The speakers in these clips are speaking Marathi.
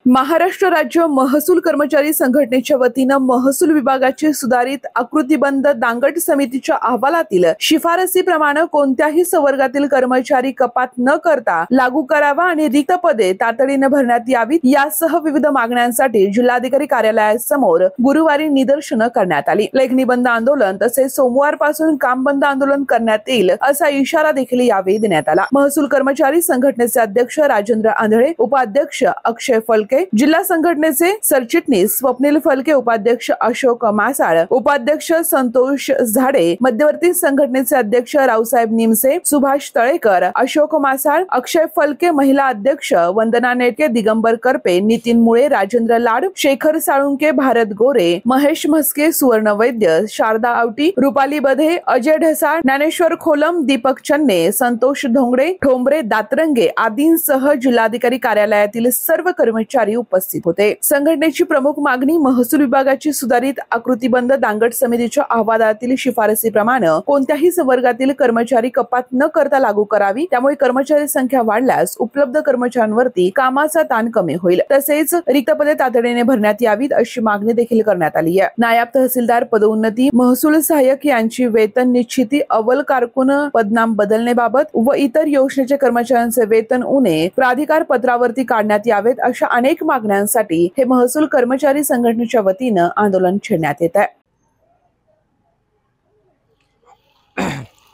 महाराष्ट्र राज्य महसूल कर्मचारी संघटनेच्या वतीनं महसूल विभागाची सुधारित आकृतीबंध दांगट समितीच्या अहवालातील शिफारसीप्रमाणे कोणत्याही संवर्गातील कर्मचारी कपात न करता लागू करावा आणि रिक्त पदे तातडीने भरण्यात यावीत यासह विविध मागण्यांसाठी जिल्हाधिकारी कार्यालयासमोर गुरुवारी निदर्शनं करण्यात आली। लेखणी बंद आंदोलन तसेच सोमवारपासून काम बंद आंदोलन करण्यात येईल असा इशारा देखील यावेळी देण्यात आला। महसूल कर्मचारी संघटनेचे अध्यक्ष राजेंद्र आंधळे, उपाध्यक्ष अक्षय फलके, जिल्हा संघटनेचे सरचिटणीस स्वप्नील फलके, उपाध्यक्ष अशोक मासाळ, उपाध्यक्ष संतोष झाडे, मध्यवर्ती संघटनेचे अध्यक्ष रावसाहेब निमसे, सुभाष तळेकर, अशोक मासाळ, अक्षय फलके, महिला अध्यक्ष वंदना नेटके, दिगंबर करपे, नितीन मुळे, राजेंद्र लाड, शेखर साळुंके, भारत गोरे, महेश म्हस्के, सुवर्ण वैद्य, शारदा आवटी, रुपाली बधे, अजय ढसाळ, ज्ञानेश्वर खोलम, दीपक चन्ने, संतोष धोंगडे, ठोंबरे, दातरंगे आदींसह जिल्हाधिकारी कार्यालयातील सर्व कर्मचारी उपस्थित होते। संघटनेची प्रमुख मागणी महसूल विभागाची सुधारित आकृतीबंध दांगट समितीच्या अहवालातील शिफारसीप्रमाणे कोणत्याही संवर्गातील कर्मचारी कपात न करता लागू करावी। त्यामुळे कर्मचारी संख्या वाढल्यास उपलब्ध कर्मचाऱ्यांवरती कामाचा ताण कमी होईल, तसेच रिक्त पदे तातडीने भरण्यात यावीत अशी मागणी देखील करण्यात आली आहे। नायब तहसीलदार पदोन्नती, महसूल सहाय्यक यांची वेतन निश्चिती, अव्वल कारकून पदनाम बदलण्याबाबत व इतर योजनेच्या कर्मचाऱ्यांचे वेतन उणे प्राधिकार पत्रावरती काढण्यात यावेत अशा अनेक मागण्यांसाठी हे महसूल कर्मचारी संघटनेच्या वतीनं आंदोलन छेडण्यात येत आहे।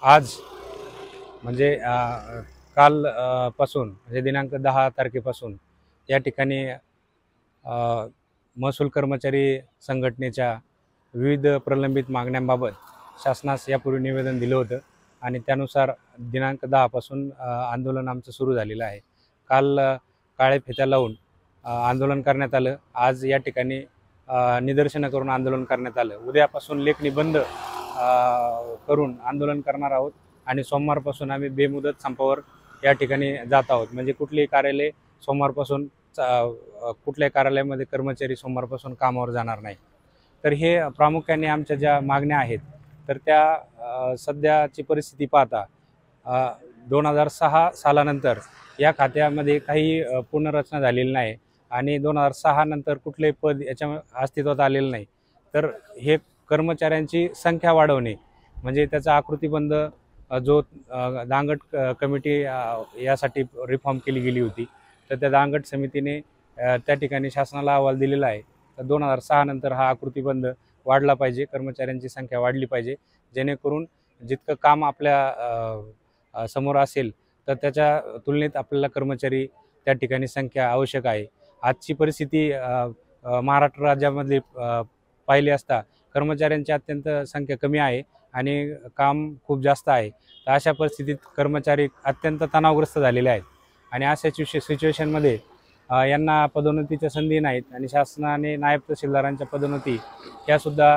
आज म्हणजे काल पासून म्हणजे दिनांक 10 तारखेपासून या ठिकाणी महसूल कर्मचारी संघटनेच्या विविध प्रलंबित मागण्यांबाबत शासनास यापूर्वी निवेदन दिलं होतं आणि त्यानुसार दिनांक 10 पासून आंदोलन आमचं सुरू झालेलं आहे। काल काळे फेत्या लावून आंदोलन करण्यात आलं। आज या ठिकाणी निदर्शनं करून आंदोलन करण्यात आलं। उद्यापासून लेखणी बंद करून आंदोलन करणार आहोत आणि सोमवारपासून आम्ही बेमुदत संपावर या ठिकाणी जात आहोत। म्हणजे कुठलेही कार्यालय सोमवारपासून कुठल्याही कार्यालयामध्ये कर्मचारी सोमवारपासून कामावर जाणार नाही। तर हे प्रामुख्याने आमच्या ज्या मागण्या आहेत तर त्या सध्याची परिस्थिती पाहता 2006 सालानंतर या खात्यामध्ये काही पुनर्रचना झालेली नाही आणि 2006 नंतर कुठलेही पद याच्या अस्तित्वात आलेलं नाही। तर हे कर्मचाऱ्यांची संख्या वाढवणे म्हणजे त्याचा आकृतीबंध जो दांगट कमिटी यासाठी रिफॉर्म केली गेली होती तर त्या दांगट समितीने त्या ठिकाणी शासनाला अहवाल दिलेला आहे। तर 2006 नंतर हा आकृतीबंध वाढला पाहिजे, कर्मचाऱ्यांची संख्या वाढली पाहिजे, जेणेकरून जितकं काम आपल्या समोर असेल तर त्याच्या तुलनेत आपल्याला कर्मचारी त्या ठिकाणी संख्या आवश्यक आहे। आजची परिस्थिती महाराष्ट्र राज्यामध्ये पाहिली असता कर्मचाऱ्यांची अत्यंत संख्या कमी आहे आणि काम खूप जास्त आहे। तर अशा परिस्थितीत कर्मचारी अत्यंत तणावग्रस्त झालेले आहेत आणि अशा सिच्युएशनमध्ये यांना पदोन्नतीच्या संधी नाहीत आणि शासनाने नायब तहसीलदारांच्या पदोन्नती यासुद्धा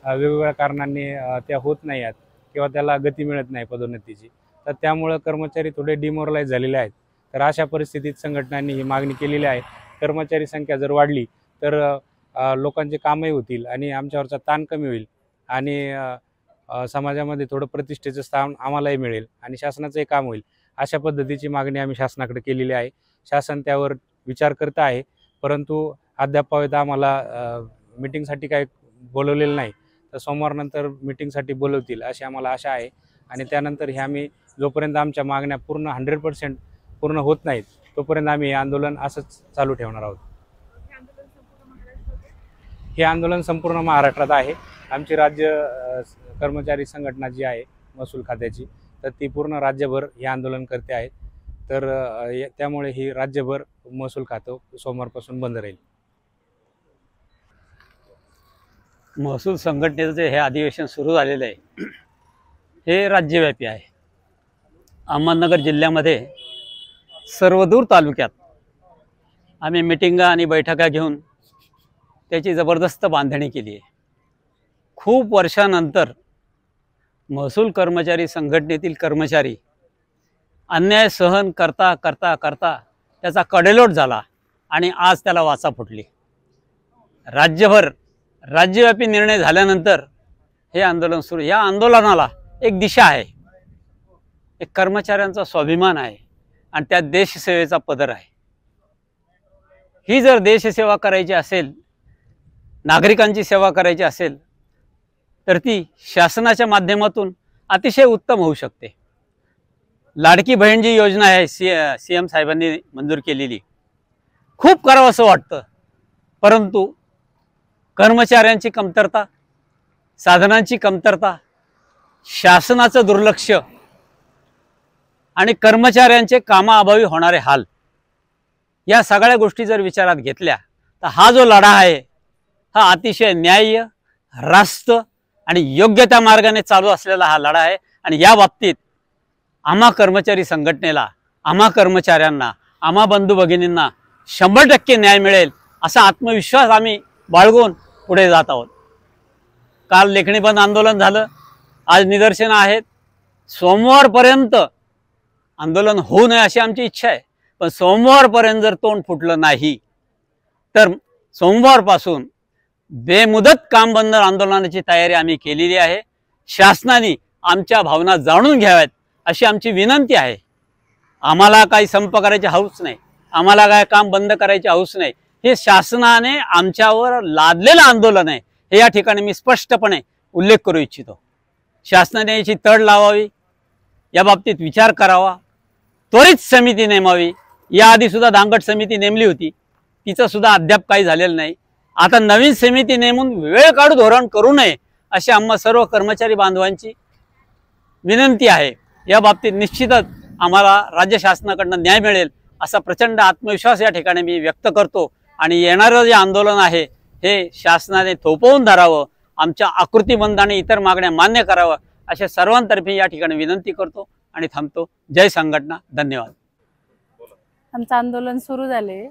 वेगवेगळ्या कारणांनी त्या होत नाही आहेत किंवा त्याला गती मिळत नाही पदोन्नतीची। तर त्यामुळे कर्मचारी थोडे डिमोरलाइज झालेले आहेत। तर अशा परिस्थितीत संघटनांनी ही मागणी केलेली आहे। कर्मचारी संख्या जर वाढली तर लोकांचे कामही होतील आणि आमच्यावरचा ताण कमी होईल आणि समाजामध्ये थोडं प्रतिष्ठेचं स्थान आम्हालाही मिळेल आणि शासनाचंही काम होईल। अशा पद्धतीची मागणी आम्ही शासनाकडे केलेली आहे। शासन त्यावर विचार करत आहे, परंतु अद्याप आम्हाला मीटिंगसाठी काही बोलवलेलं नाही। तर सोमवारनंतर मीटिंगसाठी बोलवतील अशी आम्हाला आशा आहे आणि त्यानंतर हे आम्ही जोपर्यंत आमच्या मागण्या पूर्ण 100% पूर्ण होत नाहीत तोपर्यंत आम्ही हे आंदोलन असंच चालू ठेवणार आहोत। हे आंदोलन संपूर्ण महाराष्ट्रात आहे। आमची राज्य कर्मचारी संघटना जी आहे महसूल खात्याची तर ती पूर्ण राज्यभर हे आंदोलन करते आहे। तर त्यामुळे ही राज्यभर महसूल खातं सोमवारपासून बंद राहील। महसूल संघटनेचं जे हे अधिवेशन सुरू झालेलं आहे हे राज्यव्यापी आहे। अहमदनगर जिल्ह्यामध्ये सर्वदूर तालुक्यात आम्ही मिटिंगा आणि बैठका घेऊन त्याची जबरदस्त बांधणी केली आहे। खूप वर्षानंतर महसूल कर्मचारी संघटनेतील कर्मचारी अन्याय सहन करता करता करता त्याचा कडेलोट झाला आणि आज त्याला वाचा फुटली। राज्यभर राज्यव्यापी निर्णय झाल्यानंतर हे आंदोलन सुरू। या आंदोलनाला एक दिशा आहे, एक कर्मचाऱ्यांचा स्वाभिमान आहे आणि त्या देशसेवेचा पदर आहे। ही जर देशसेवा करायची असेल, नागरिकांची सेवा करायची असेल, तर ती शासनाच्या माध्यमातून अतिशय उत्तम होऊ शकते. लाडकी बहीण जी योजना आहे CM साहेबांनी मंजूर केलेली, खूप करावं असं वाटतं, परंतु कर्मचाऱ्यांची कमतरता, साधनांची कमतरता, शासनाचं दुर्लक्ष आणि कर्मचाऱ्यांचे कामाअभावी होणारे हाल, या सगळ्या गोष्टी जर विचारात घेतल्या तर हा जो लढा आहे हा अतिशय न्याय्य, रास्त आणि योग्य त्या मार्गाने चालू असलेला हा लढा आहे. आणि या बाबतीत आम्हा कर्मचारी संघटनेला, आम्हा कर्मचाऱ्यांना, आम्हा बंधू भगिनींना 100% न्याय मिळेल असा आत्मविश्वास आम्ही बाळगून पुढे जात आहोत. काल लेखणी बंद आंदोलन झालं, आज निदर्शनं आहेत. सोमवारपर्यंत आंदोलन होऊ नये अशी आमची इच्छा आहे, पण सोमवारपर्यंत जर तोंड फुटलं नाही तर सोमवारपासून बेमुदत काम बंद आंदोलनाची तयारी आम्ही केलेली आहे. शासनाने आमच्या भावना जाणून घ्याव्यात अशी आमची विनंती आहे. आम्हाला काही संप करायची हौस नाही, आम्हाला काय काम बंद करायची हौस नाही. हे शासनाने आमच्यावर लादलेलं आंदोलन आहे, हे या ठिकाणी मी स्पष्टपणे उल्लेख करू इच्छितो. शासनाने याची तड लावावी, या बाबतीत विचार करावा, त्वरित समिती नेमावी. याआधी सुद्धा दांगट समिती नेमली होती, तिचं सुद्धा अद्याप काही झालेलं नाही. आता नवीन समिती नेमून वेळ काढू धोरण करू नये अशी आम्हा सर्व कर्मचारी बांधवांची विनंती आहे. या बाबतीत निश्चितच आम्हाला राज्य शासनाकडून न्याय मिळेल असा प्रचंड आत्मविश्वास या ठिकाणी मी व्यक्त करतो. आणि येणारं जे आंदोलन आहे हे शासनाने थोपवून धरावं, आमच्या आकृतीबंध आणि इतर मागण्या मान्य करावं अशा सर्वांतर्फे या ठिकाणी विनंती करतो आणि थांबतो. जय संघटना. धन्यवाद. आमचं आंदोलन सुरू झाले,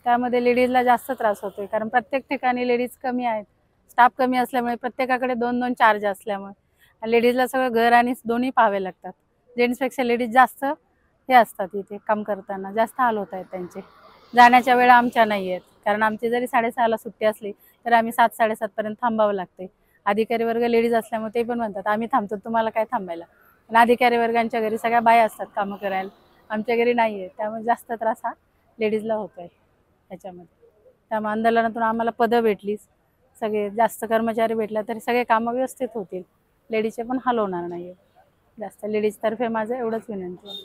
त्यामध्ये लेडीजला जास्त त्रास होतोय, कारण प्रत्येक ठिकाणी लेडीज कमी आहेत, स्टाफ कमी असल्यामुळे, प्रत्येकाकडे 2-2 चार्ज असल्यामुळे लेडीजला सगळं घर आणि दोन्ही पाहावे लागतात. जेंट्सपेक्षा लेडीज जास्त हे असतात, इथे काम करताना जास्त हाल होत आहेत त्यांचे. जाण्याच्या वेळा आमच्या नाही आहेत, कारण आमची जरी 6:30ला सुट्टी असली तर आम्ही 7-7:30 पर्यंत थांबावं लागते. अधिकारी वर्ग लेडीज असल्यामुळे ते पण म्हणतात आम्ही थांबतो, तुम्हाला काय थांबायला. पण अधिकारी वर्गांच्या घरी सगळ्या बाया असतात कामं करायला, आमच्या घरी नाही आहे, त्यामुळे जास्त त्रास हा लेडीजला होत आहे त्याच्यामध्ये. त्यामुळे आंदोलनातून आम्हाला पदं भेटलीच, सगळे जास्त कर्मचारी भेटला तरी सगळे कामं व्यवस्थित होतील, लेडीजचे पण हाल होणार नाही. जास्त लेडीजतर्फे माझं एवढंच विनंती आहे.